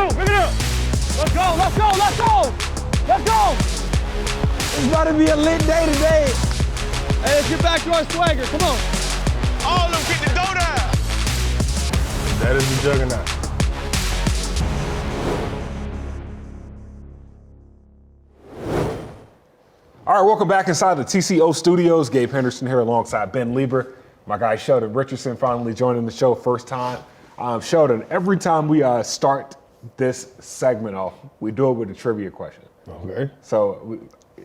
Pick it up. Let's go, let's go, let's go. Let's go. It's about to be a lit day today. Hey, let's get back to our swagger. Come on. All of them get the dough down. That is the juggernaut. All right, welcome back inside the TCO studios. Gabe Henderson here alongside Ben Leber. My guy Sheldon Richardson finally joining the show first time. Sheldon, every time we start this segment off, we do it with a trivia question. Okay. So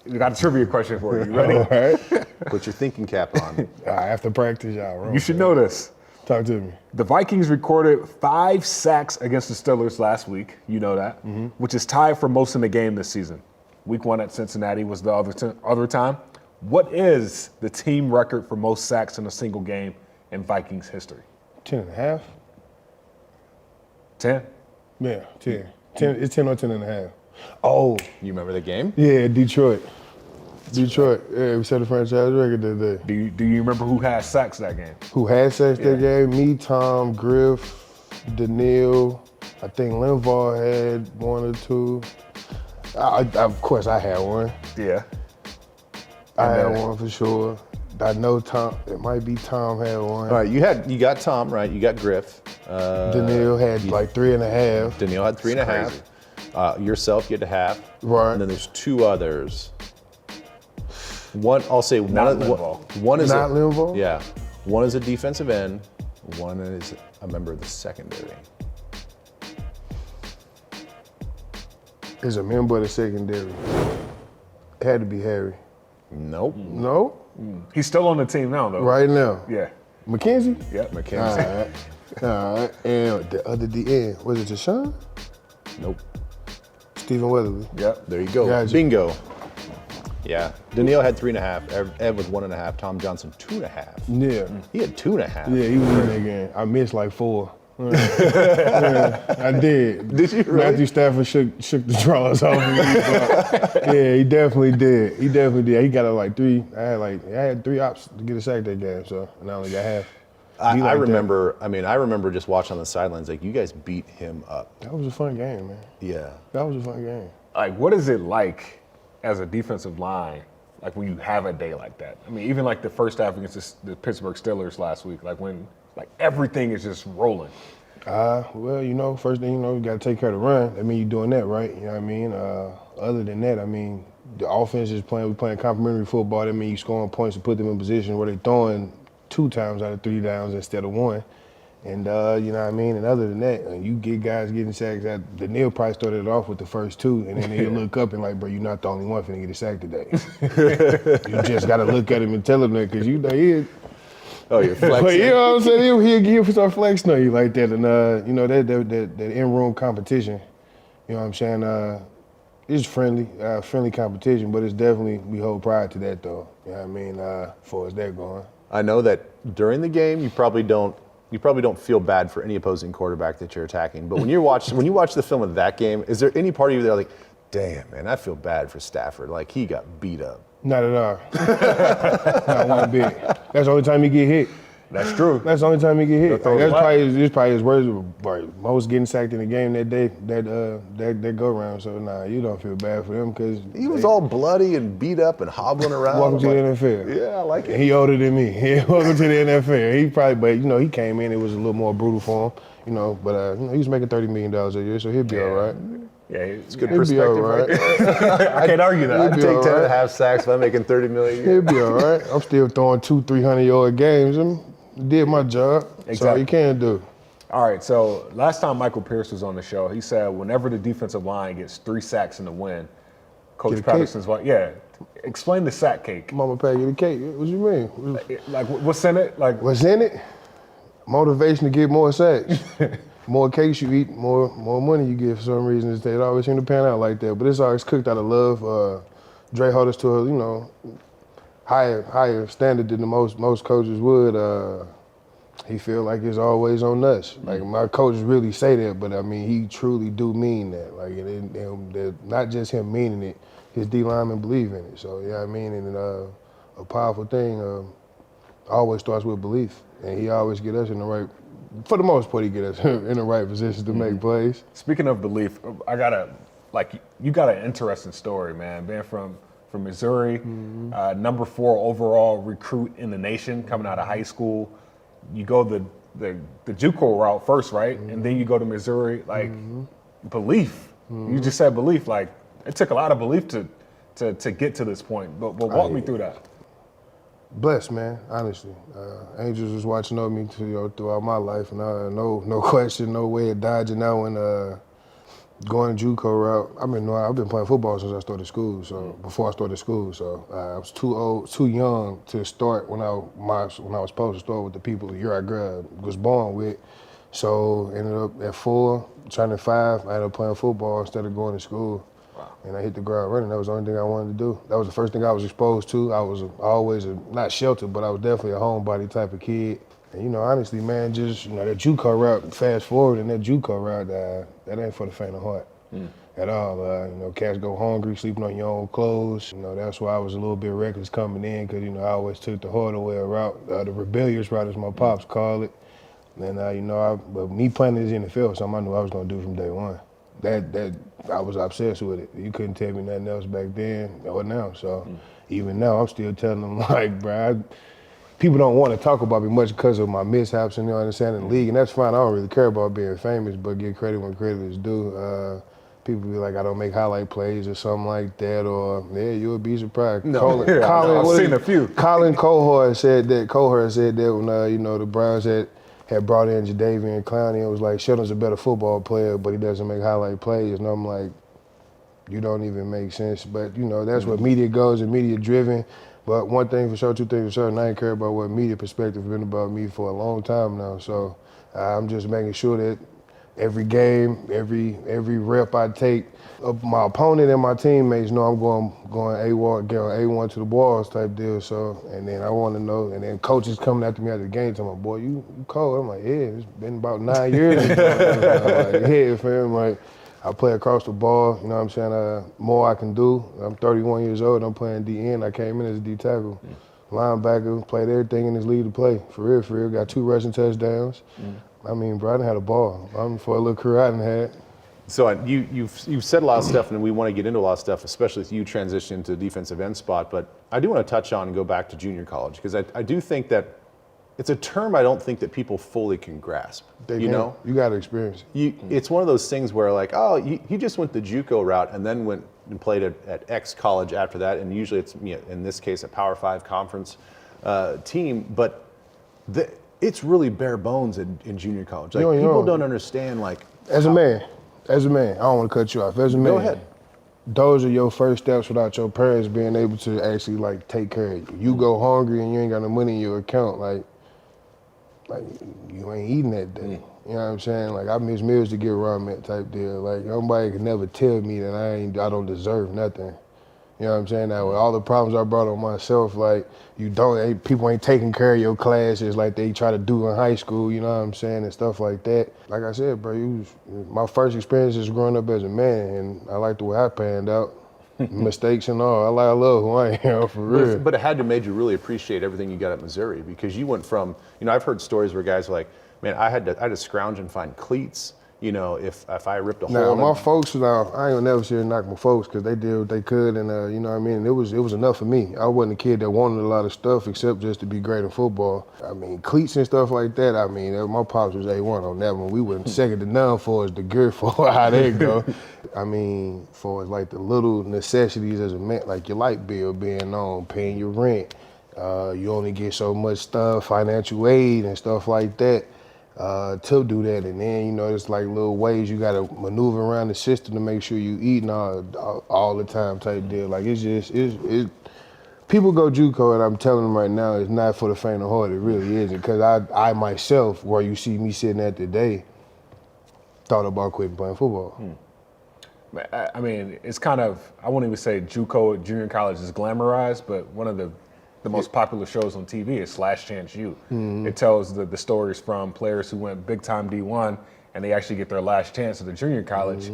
we got a trivia question for you. You ready? All right. Put your thinking cap on. After practice, y'all. You should know this. Talk to me. The Vikings recorded 5 sacks against the Steelers last week. You know that, which is tied for most in the game this season. Week 1 at Cincinnati was the other time. What is the team record for most sacks in a single game in Vikings history? 10.5? 10? Yeah, 10. 10. It's 10 or 10.5. Oh. You remember the game? Yeah, Detroit. Yeah, we set the franchise record that day. Do you remember who had sacks that game? Who had sacks that game? Me, Tom, Griff, Daniil. I think Linval had 1 or 2. Of course, I had one. Yeah. I had one for sure. I know Tom. It might be Tom had one. All right, you got Tom, right? You got Griff. Daniil had like 3.5. Daniil had 3.5. Yourself, you had a half. Right. And then there's 2 others. I'll say Not one. Linval. One is Not Linval? Yeah. One is a defensive end. One is a member of the secondary. Is a member of the secondary. It had to be Harry. Nope. No? He's still on the team now, though. Right now. Yeah. McKenzie? Yep. McKenzie. All right. And the other DN, was it Deshaun? Nope. Stephen Weatherly. Yep. There you go. Gotcha. Bingo. Yeah. Daniil had 3.5. Ed with 1.5. Tom Johnson 2.5. Yeah. He had 2.5. Yeah, he was in that game. I missed like 4. Yeah, I did. Did you really? Matthew Stafford shook the drawers off of me. But yeah, he definitely did. He got like 3. I had 3 ops to get a sack that game, so and I only got half. I remember just watching on the sidelines, like, you guys beat him up. That was a fun game, man. Yeah. That was a fun game. Like, what is it like as a defensive line, like when you have a day like that? I mean, even like the first half against the Pittsburgh Steelers last week, like when everything is just rolling. Well, first thing, you got to take care of the run. I mean, you're doing that, right? You know what I mean? Other than that, I mean, the offense is we're playing complementary football. That means you scoring points to put them in position where they're throwing 2 times out of 3 downs instead of 1. And, you know what I mean? And other than that, you get guys getting sacks. Daniil probably started it off with the first 2, and then he'll look up and like, bro, you're not the only one finna get a sack today. You just got to look at him and tell him that because you know he is. Oh, you're flexing. But you know what I'm saying? He'll start flexing on you like that. And, that in-room competition, you know what I'm saying? It's friendly competition, but it's definitely, we hold pride to that, though. You know what I mean? As far as that going. I know that during the game, you probably don't feel bad for any opposing quarterback that you're attacking. But when you watch the film of that game, is there any part of you there like, damn, man, I feel bad for Stafford. Like, he got beat up. Not at all. Not one bit. That's the only time he get hit. That's true. That's the only time he get hit. throw That's the probably his worst. Like, most getting sacked in the game that day, that go round. So you don't feel bad for him because He was all bloody and beat up and hobbling around. welcome to the NFL. Yeah, I like it. He older than me. Welcome to the NFL. He probably, but he came in. It was a little more brutal for him. But he was making $30 million a year, so he'll be all right. Yeah, it's Good He'll be perspective. all right. I can't argue that. I'd take all 10 and a right. half sacks if I'm making $30 million. He'll be all right. I'm still throwing 200-300-yard games. I did my job. That's all you can do. All right, so last time Michael Pierce was on the show, he said whenever the defensive line gets 3 sacks in the win, Coach Get a Patterson's like, explain the sack cake. Mama pay you the cake. What you mean? Like, what's in it? Like, What's in it? Motivation to get more sacks. More cakes you eat, more money you get for some reason. It always seem to pan out like that. But it's always cooked out of love. Dre held us to a higher standard than the most coaches would. He feel like it's always on us. Like my coaches really say that, but I mean he truly do mean that. Like and not just him meaning it, his D linemen believe in it. So yeah, I mean, and a powerful thing always starts with belief, and he always get us in the for the most part, he get us in the right position to make plays. Speaking of belief, you got an interesting story, man. Being from Missouri, number 4 overall recruit in the nation, coming out of high school. You go the JUCO route first, right? And then you go to Missouri. Like belief. You just said belief. Like it took a lot of belief to get to this point. But walk me through that. Blessed, man, honestly. Angels was watching over me throughout my life, and no question, no way of dodging that one. Going JUCO route. I mean, I've been playing football since I started school. So before I started school, so I was too young to start when I was supposed to start with the people the year I was born with. So ended up at 4, turning 5. I ended up playing football instead of going to school. And I hit the ground running. That was the only thing I wanted to do. That was the first thing I was exposed to. I was always not sheltered, but I was definitely a homebody type of kid. And honestly, man, just that JUCO route. Fast forward, and that JUCO route, that ain't for the faint of heart at all. Cats go hungry, sleeping on your own clothes. That's why I was a little bit reckless coming in, because I always took the harder way route, the rebellious route, as my pops call it. And but me playing in the NFL, something I knew I was gonna do from day one. That I was obsessed with it. You couldn't tell me nothing else back then or now. So even now, I'm still telling them, like, bro, people don't want to talk about me much because of my mishaps and understanding the league, and that's fine. I don't really care about being famous, but give credit when credit is due. People be like, I don't make highlight plays or something like that, or you'll be surprised. No, I've seen a few. Colin Cohort said that. When the Browns had brought in Jadeveon Clowney, and it was like, Sheldon's a better football player, but he doesn't make highlight plays. And I'm like, you don't even make sense. But that's what media goes, and media driven. But one thing for sure, two things for certain, I ain't care about what media perspective has been about me for a long time now. So I'm just making sure that every game, every rep I take, my opponent and my teammates know I'm going A1 to the balls type deal. So, and then I want to know, and then coaches coming after me after the game, telling me, boy, you cold. I'm like, yeah, it's been about 9 years. I'm like, yeah, fam, like, I play across the ball, you know what I'm saying? More I can do. I'm 31 years old, I'm playing D-end. I came in as a D-tackle. Linebacker, played everything in this league to play. For real. Got 2 rushing touchdowns. I mean, bro, I done had a ball. For a little career I done had. So you've said a lot of stuff, and we want to get into a lot of stuff, especially with you transitioning to the defensive end spot. But I do want to touch on and go back to junior college, because I do think that it's a term I don't think that people fully can grasp. You got to experience it. It's one of those things where, like, you just went the JUCO route and then went and played at X college after that, and usually it's, in this case, a Power 5 conference team. But it's really bare bones in junior college. Like, people don't understand, like, As a man, I don't want to cut you off. As a man, go ahead. Those are your first steps without your parents being able to actually, like, take care of you. You go hungry and you ain't got no money in your account, like you ain't eating that day. You know what I'm saying? Like, I miss meals to get ramen type deal. Like, nobody can never tell me that I don't deserve nothing. You know what I'm saying? Now, with all the problems I brought on myself, like, people ain't taking care of your classes like they try to do in high school, you know what I'm saying, and stuff like that. Like I said, bro, my first experience is growing up as a man, and I like the way I panned out. Mistakes and all. I love who I am, for real. But it had to made you really appreciate everything you got at Missouri, because you went from, I've heard stories where guys are like, man, I had to scrounge and find cleats, if I ripped a hole. Now, my folks, I ain't gonna never sit here and knock my folks, because they did what they could, and you know what I mean? It was enough for me. I wasn't a kid that wanted a lot of stuff except just to be great in football. I mean, cleats and stuff like that, my pops was A1 on that one. We were second to none for us, the gear for how they go. I mean, for like the little necessities as a man, like your light bill being on, paying your rent, you only get so much stuff, financial aid and stuff like that. To do that, and then it's like little ways you gotta maneuver around the system to make sure you eating all the time type deal. Like, it's people go JUCO, and I'm telling them right now, it's not for the faint of heart. It really isn't, because I myself, where you see me sitting at today, thought about quitting playing football. I mean, it's kind of, I wouldn't even say JUCO, junior college, is glamorized, but one of the most popular shows on TV is Last Chance U. It tells the stories from players who went big time D1 and they actually get their last chance at the junior college.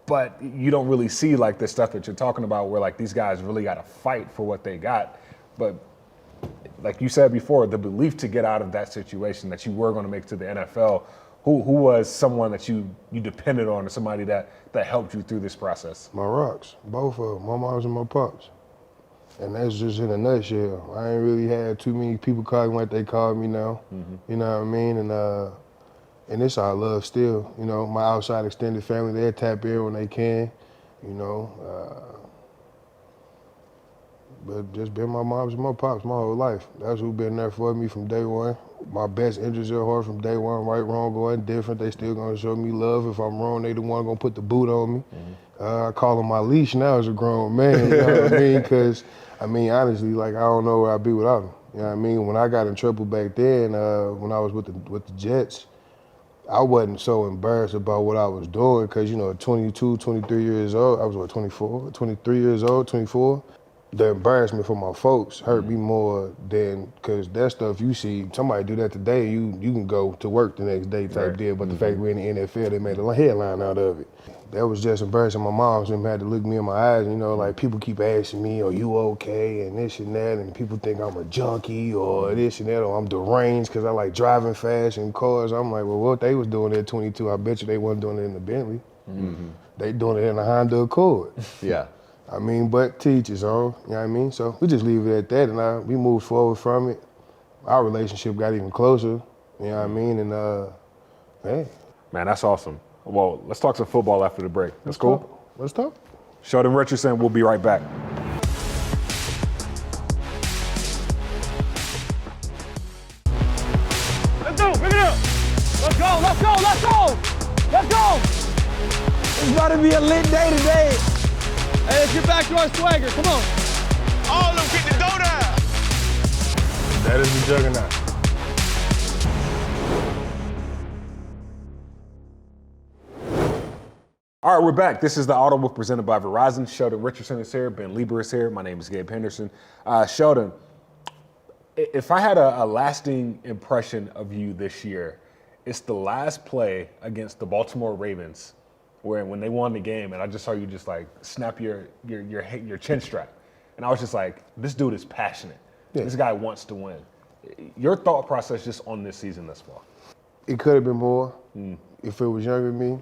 But you don't really see like the stuff that you're talking about, where like these guys really got to fight for what they got. But like you said before, the belief to get out of that situation, that you were going to make it to the NFL. Who was someone that you depended on, or somebody that helped you through this process? My rocks, both of them, my moms and my pops. And that's just in a nutshell. I ain't really had too many people call me like they call me now. You know what I mean? And it's all love still. You know, my outside extended family, they'll tap in when they can. You know, but just been my moms and my pops my whole life. That's who been there for me from day one. My best interests at heart from day one, right, wrong, or indifferent. They still gonna show me love. If I'm wrong, they the one gonna put the boot on me. I call them my leash now as a grown man, you know what I mean? Because, I mean, honestly, like, I don't know where I'd be without them. You know what I mean? When I got in trouble back then, when I was with the Jets, I wasn't so embarrassed about what I was doing because, you know, at 22, 23 years old, I was, 24? 23 years old, 24? The embarrassment for my folks hurt me more than, because that stuff you see, somebody do that today, you can go to work the next day type deal, but the fact we're in the NFL, they made a headline out of it. That was just embarrassing. My mom had to look me in my eyes, you know, like people keep asking me, are you okay, and this and that, and people think I'm a junkie or this and that, or I'm deranged because I like driving fast in cars. I'm like, well, what they was doing at 22, I bet you they wasn't doing it in the Bentley. They doing it in a Honda Accord. Yeah. I mean, but teachers on, you know what I mean? So we just leave it at that, and we moved forward from it. Our relationship got even closer, you know what I mean? And, hey. Man, that's awesome. Well, let's talk some football after the break. That's cool? Let's talk. Sheldon Richardson, we'll be right back. Let's go, bring it up. Let's go, let's go, let's go. Let's go. It's about to be a lit day today. Hey, let's get back to our swagger, come on. All of them get the dough down. That is the juggernaut. All right, we're back. This is the Audible presented by Verizon. Sheldon Richardson is here. Ben Leber is here. My name is Gabe Henderson. Sheldon, if I had a lasting impression of you this year, it's the last play against the Baltimore Ravens, where when they won the game, and I just saw you just like snap your chin strap, and I was just like, this dude is passionate. Yeah. This guy wants to win. Your thought process just on this season thus far? It could have been more if it was younger me.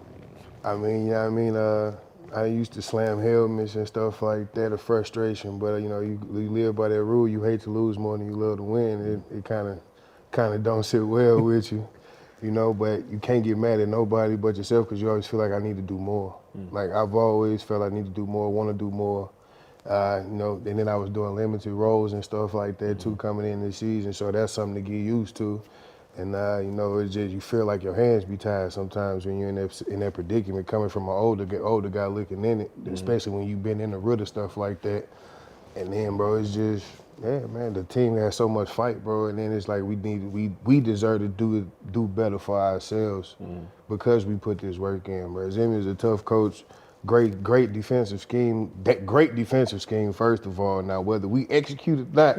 I mean, you know what I mean? I used to slam helmets and stuff like that, of frustration, but you know, you live by that rule, you hate to lose more than you love to win. It kind of don't sit well with you. You know, but you can't get mad at nobody but yourself because you always feel like I need to do more. Like I've always felt I need to do more, want to do more. You know, and then I was doing limited roles and stuff like that too coming in this season. So that's something to get used to. And you know, it's just you feel like your hands be tied sometimes when you're in that predicament coming from an older guy looking in it, especially when you've been in the root of stuff like that. And then, bro, it's just, yeah, man, the team has so much fight, bro. And then it's like we deserve to do better for ourselves because we put this work in, bro. Zimmy is a tough coach, great defensive scheme. Great defensive scheme, first of all. Now, whether we execute it or not,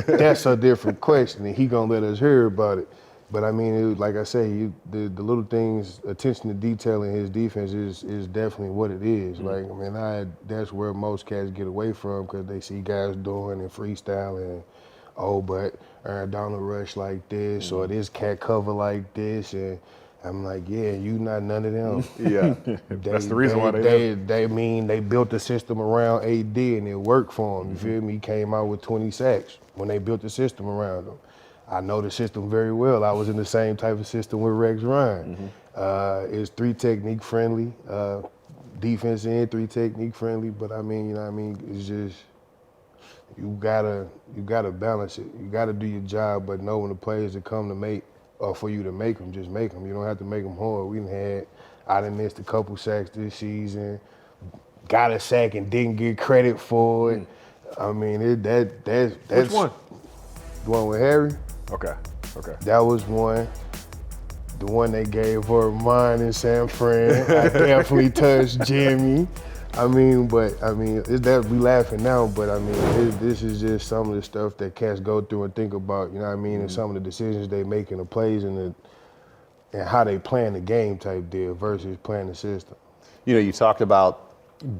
that's a different question, and he gonna let us hear about it. But I mean, like I say, the little things, attention to detail in his defense is definitely what it is. Like, I mean, that's where most cats get away from because they see guys doing and freestyling, but Aaron Donald rush like this or this cat cover like this, and I'm like, yeah, you not none of them. Yeah, that's the reason why they built the system around AD and it worked for him. You feel me? He came out with 20 sacks when they built the system around him. I know the system very well. I was in the same type of system with Rex Ryan. It's 3 technique friendly, defense and 3 technique friendly. But I mean, you know what I mean? It's just you gotta balance it. You gotta do your job, but know when the players that come to make or for you to make them, just make them. You don't have to make them hard. I done missed a couple sacks this season, got a sack and didn't get credit for it. I mean, that's Which one? The one with Harry. Okay. That was one. The one they gave her mine in San Fran. I definitely touched Jimmy. We laughing now, but I mean, this is just some of the stuff that cats go through and think about, you know what I mean, and some of the decisions they make in the plays and how they playing the game type deal versus playing the system. You know, you talked about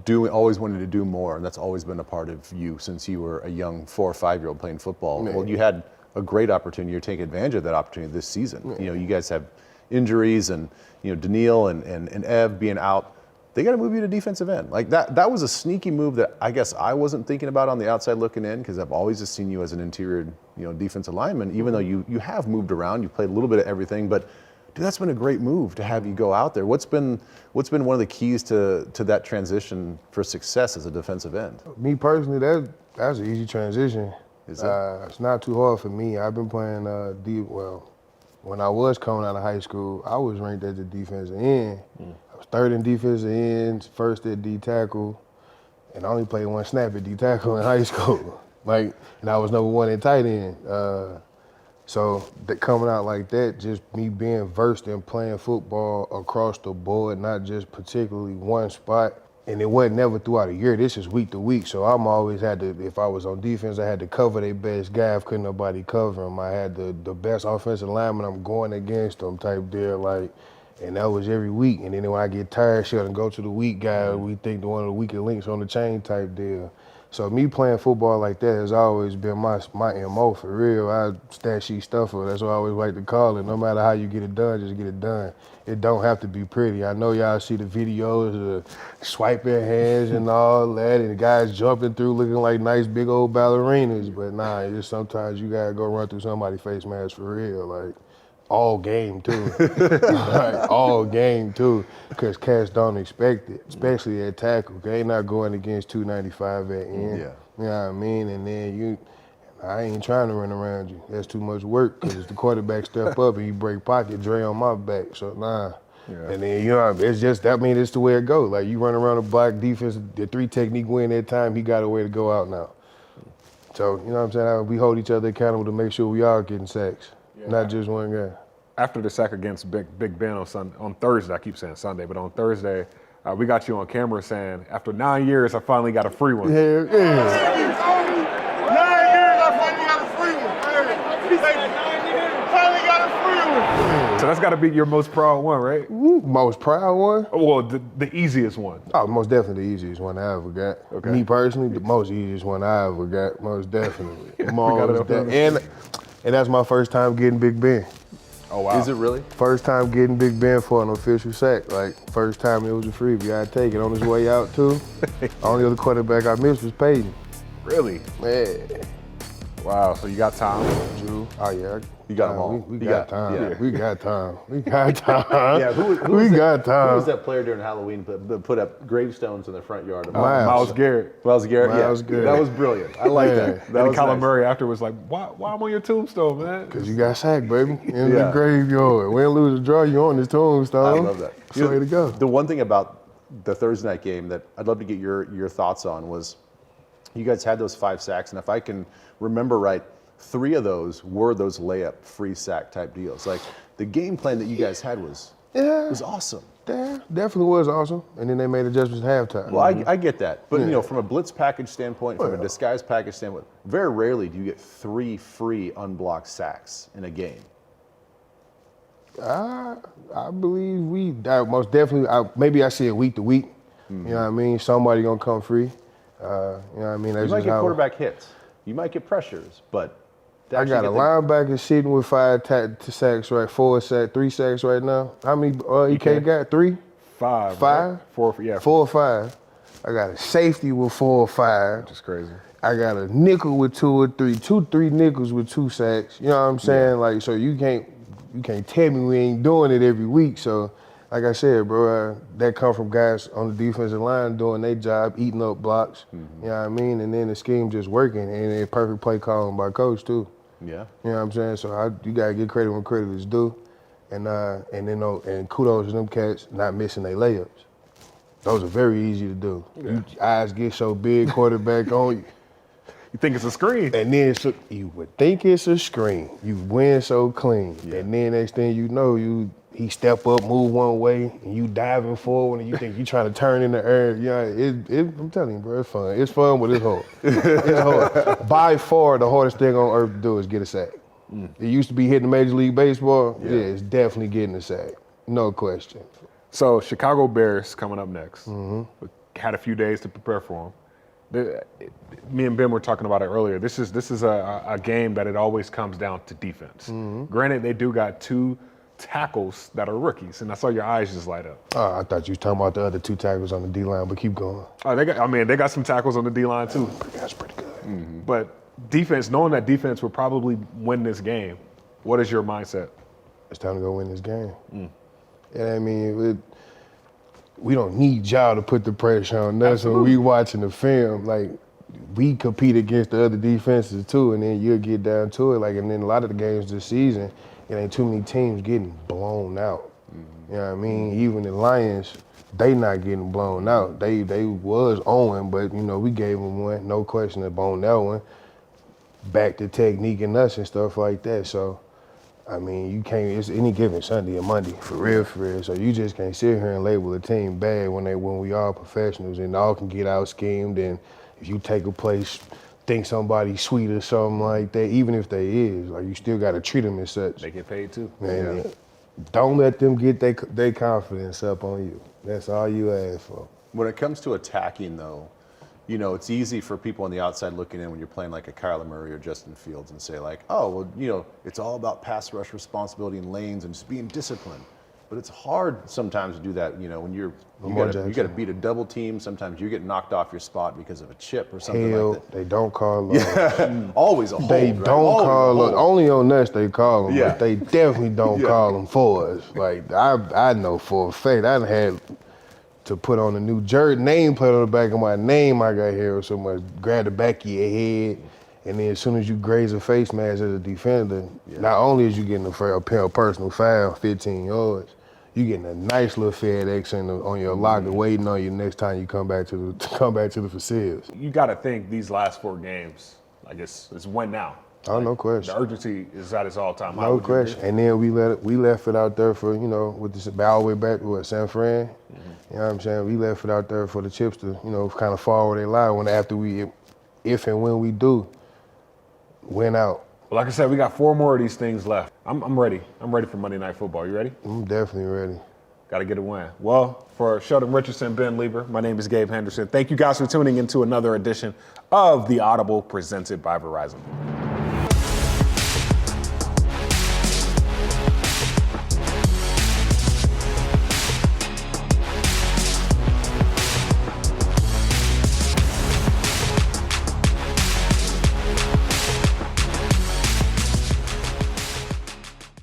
always wanting to do more, and that's always been a part of you since you were a young 4 or 5-year-old playing football. Man. Well, you had a great opportunity. You're taking advantage of that opportunity this season. You know, you guys have injuries and, you know, Daniil and Ev being out. They got to move you to defensive end. Like that was a sneaky move that I guess I wasn't thinking about on the outside looking in, because I've always just seen you as an interior, you know, defensive lineman, even though you have moved around, you played a little bit of everything, but dude, that's been a great move to have you go out there. What's been one of the keys to that transition for success as a defensive end? Me personally, that's an easy transition. Is it? It's not too hard for me. I've been playing when I was coming out of high school, I was ranked as a defensive end. I was third in defensive ends, first at D tackle, and I only played one snap at D tackle in high school. And I was number one in tight end. So coming out like that, just me being versed in playing football across the board, not just particularly one spot. And it wasn't never throughout a year. This is week to week. So I'm always had to, if I was on defense, I had to cover their best guy if couldn't nobody cover him. I had the best offensive lineman I'm going against them type deal. And that was every week. And then when I get tired, Sheldon, go to the weak guy. We think one of the weaker links on the chain type deal. So me playing football like that has always been my MO for real. I stat sheet stuffer. That's what I always like to call it. No matter how you get it done, just get it done. It don't have to be pretty. I know y'all see the videos of the swiping hands and all that, and the guys jumping through looking like nice big old ballerinas. But nah, it's just sometimes you gotta go run through somebody's face mask for real. All game too. All game too, because cats don't expect it, especially at tackle. They not going against 295 at end. Yeah. You know what I mean? And then I ain't trying to run around you. That's too much work, because the quarterback step up and you break pocket, Dre on my back. So nah. Yeah. And then it's just it's the way it goes. Like you run around the block, defense, the 3 technique win that time, he got a way to go out now. So, you know what I'm saying? We hold each other accountable to make sure we are getting sacks. Not just one guy. After the sack against Big Ben on Thursday, I keep saying Sunday, but on Thursday, we got you on camera saying, after 9 years, I finally got a free one. Yeah. 9 years, I finally got a free one. Finally got a free one. So that's got to be your most proud one, right? Most proud one? Well, the easiest one. Oh, most definitely the easiest one I ever got. Okay. Me personally, the most easiest one I ever got, most definitely. And that's my first time getting Big Ben. Oh, wow. Is it really? First time getting Big Ben for an official sack. First time it was a freebie. I'd take it on his way out, too. Only other quarterback I missed was Peyton. Really? Man. Wow, so you got time. Drew. Oh, yeah. You got them all. We got time. Yeah. We got time. We got time. Yeah, who got time. Who was that player during Halloween that put up gravestones in the front yard? Of Miles Garrett. Miles Garrett, Miles Garrett. That was brilliant. I like that. That And was Kyler nice. Murray after was like, why I'm on your tombstone, man? Because you got sacked, baby. In the graveyard. Win, lose, or draw, you on this tombstone. I love that. It's the way to go. The one thing about the Thursday night game that I'd love to get your thoughts on was you guys had those 5 sacks, and if I can remember right, 3 of those were those layup free sack type deals. Like the game plan that you guys had was awesome. Yeah, definitely was awesome. And then they made adjustments at halftime. Well, I get that, but from a blitz package standpoint, from a disguise package standpoint, very rarely do you get 3 free unblocked sacks in a game. I believe most definitely. Maybe I see it week to week. You know what I mean? Somebody gonna come free. You know what I mean? You might get quarterback hits. You might get pressures, but I got a linebacker sitting with 5 sacks, right? 3 sacks right now. How many EK got? 3? 5. 5? Right? 4, yeah. 4 or 5. I got a safety with 4 or 5. Which is crazy. I got a nickel with 2 or 3. 3 nickels with 2 sacks. You know what I'm saying? Yeah. So you can't tell me we ain't doing it every week. So like I said, bro, that come from guys on the defensive line doing their job, eating up blocks. You know what I mean? And then the scheme just working, and a perfect play calling by coach too. Yeah. You know what I'm saying? So you gotta give credit when credit is due, and kudos to them cats not missing their layups. Those are very easy to do. Yeah. Eyes get so big, quarterback on you. You think it's a screen. And then you would think it's a screen. You win so clean. Yeah. And then next thing you know, he step up, move one way, and you diving forward, and you think you trying to turn in the air. I'm telling you, bro, it's fun. It's fun, but it's hard. It's hard. By far, the hardest thing on earth to do is get a sack. It used to be hitting Major League Baseball. Yeah, it's definitely getting a sack. No question. So Chicago Bears coming up next. We had a few days to prepare for them. Me and Ben were talking about it earlier. This is a game that it always comes down to defense. Granted, they do got 2 tackles that are rookies, and I saw your eyes just light up. Oh, I thought you was talking about the other 2 tackles on the D-line, but keep going. Oh, they got some tackles on the D-line too. That's pretty good. But defense, knowing that defense will probably win this game, what is your mindset? It's time to go win this game. And I mean, we don't need y'all to put the pressure on us. When we watching the film, like, we compete against the other defenses too, and then you'll get down to it. Like, and then a lot of the games this season, it ain't too many teams getting blown out. You know what I mean? Even the Lions, they not getting blown out. They was owing, but you know, we gave them one, no question about that one. Back to technique and us and stuff like that. So, I mean, you can't, it's any given Sunday or Monday, for real. So you just can't sit here and label a team bad when we are professionals and all can get out schemed. And if you take a place, think somebody's sweet or something like that, even if they is, like, you still got to treat them as such. They get paid too. Man, don't let them get their confidence up on you. That's all you ask for. When it comes to attacking, though, you know, it's easy for people on the outside looking in when you're playing like a Kyler Murray or Justin Fields and say like, oh, well, you know, it's all about pass rush responsibility and lanes and just being disciplined. But it's hard sometimes to do that, you know, when you got to beat a double team. Sometimes you get knocked off your spot because of a chip or something like that. They don't call them. Always a hold. They right? don't call them. Only on us they call them, Yeah. but they definitely don't call them for us. Like, I know for a fact, I had to put on a new jersey, name put on the back of my name I got here or somewhere, grab the back of your head, and then as soon as you graze a face mask as a defender, not only is you getting a personal foul, 15 yards, you getting a nice little FedEx on your locker waiting on you next time you come back to the facilities. You got to think these last 4 games, like it's win now. Oh, no question. The urgency is at its all-time high. No question. And then we left it out there for, you know, with this all the way back to San Fran. You know what I'm saying? We left it out there for the chips to, you know, kind of fall where they lie if and when we do win out. Well, like I said, we got 4 more of these things left. I'm ready. I'm ready for Monday Night Football. You ready? I'm definitely ready. Got to get a win. Well, for Sheldon Richardson, Ben Leber, my name is Gabe Henderson. Thank you guys for tuning into another edition of The Audible presented by Verizon.